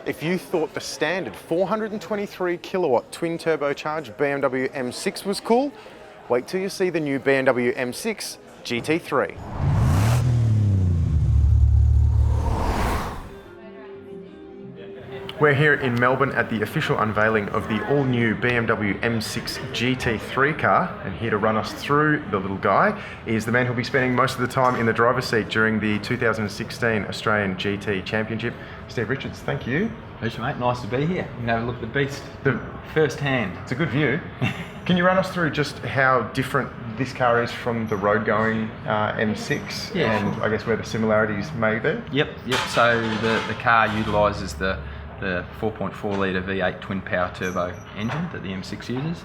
If you thought the standard 423 kilowatt twin turbocharged BMW M6 was cool, wait till you see the new BMW M6 GT3. We're here in Melbourne at the official unveiling of the all-new BMW M6 GT3 car, and here to run us through the little guy is the man who'll be spending most of the time in the driver's seat during the 2016 Australian GT Championship. Steve Richards, thank you. Pleasure, mate. Nice to be here. You can have a look at the beast first hand. It's a good view. Can you run us through just how different this car is from the road-going M6 and I guess where the similarities may be? Yep. So the car utilises the 4.4 litre V8 twin power turbo engine that the M6 uses.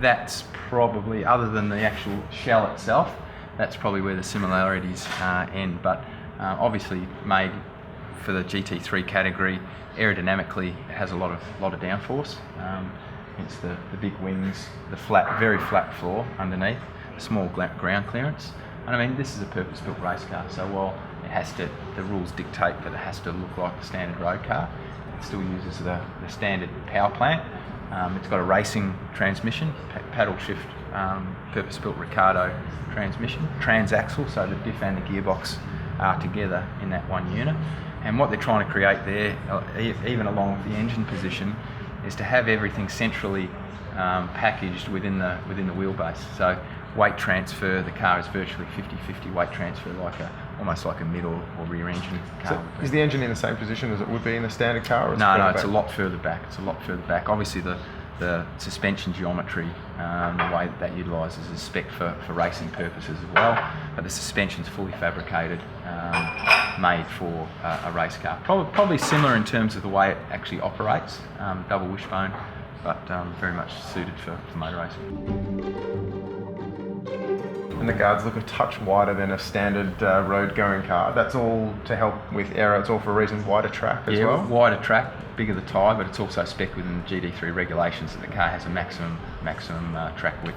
That's probably, other than the actual shell itself, that's probably where the similarities end. But obviously made for the GT3 category, aerodynamically it has a lot of downforce. Hence the big wings, the very flat floor underneath, small ground clearance. And I mean, this is a purpose-built race car, so while the rules dictate that it has to look like a standard road car, it still uses the standard power plant. It's got a racing transmission, paddle shift, purpose-built Ricardo transmission, transaxle, so the diff and the gearbox are together in that one unit. And what they're trying to create there, even along with the engine position, is to have everything centrally packaged within the wheelbase. So weight transfer, the car is virtually 50-50 weight transfer, almost like a mid or rear engine car. So is the engine in the same position as it would be in a standard car? Or No, it's a lot further back. Obviously the suspension geometry, the way that utilises is spec for racing purposes as well, but the suspension's fully fabricated, made for a race car. Probably similar in terms of the way it actually operates, double wishbone, but very much suited for motor racing. And the guards look a touch wider than a standard road-going car. That's all to help with aero. It's all for a reason. Wider track as well. Wider track, bigger the tyre, but it's also spec within the GT3 regulations that the car has a maximum track width,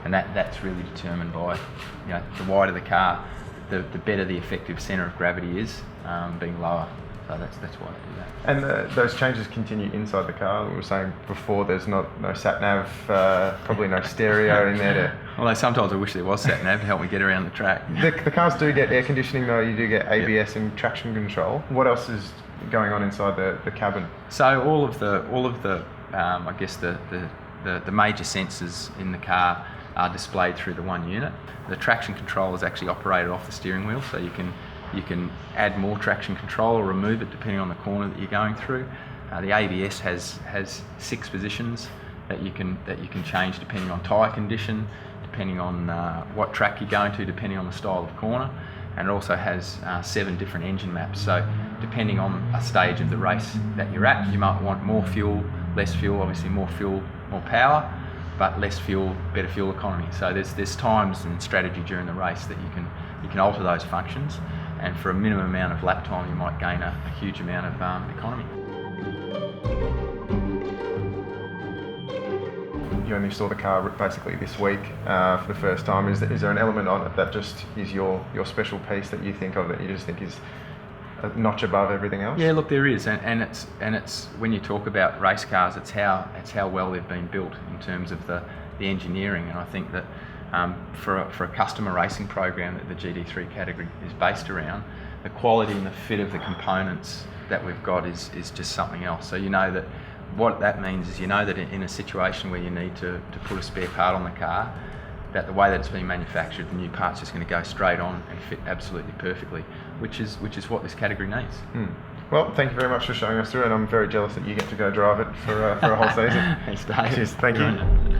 and that's really determined by, the wider the car, the better the effective centre of gravity is, being lower. So that's why they do that. And those changes continue inside the car. We were saying before, there's no sat-nav, probably no stereo in there to... Although sometimes I wish there was sat-nav to help me get around the track. The cars do get air conditioning though, you do get ABS and traction control. What else is going on inside the cabin? So all of the I guess the major sensors in the car are displayed through the one unit. The traction control is actually operated off the steering wheel, so you can add more traction control or remove it depending on the corner that you're going through. The ABS has 6 positions that you can change depending on tyre condition, depending on what track you're going to, depending on the style of corner, and it also has 7 different engine maps. So depending on a stage of the race that you're at, you might want more fuel, less fuel. Obviously more fuel, more power, but less fuel, better fuel economy. So there's times and strategy during the race that you can alter those functions, and for a minimum amount of lap time you might gain a huge amount of economy. You only saw the car basically this week for the first time. Is there an element on it that just is your special piece that you think of, that you just think is a notch above everything else? Yeah, look, there is, and it's when you talk about race cars, it's how well they've been built in terms of the engineering, and I think that for a customer racing program that the GT3 category is based around, the quality and the fit of the components that we've got is just something else. So that what that means is that in a situation where you need to put a spare part on the car, that the way that it's being manufactured, the new part's just going to go straight on and fit absolutely perfectly, which is what this category needs. Well, thank you very much for showing us through, and I'm very jealous that you get to go drive it for a whole season. Thanks, Dave. Cheers, thank you.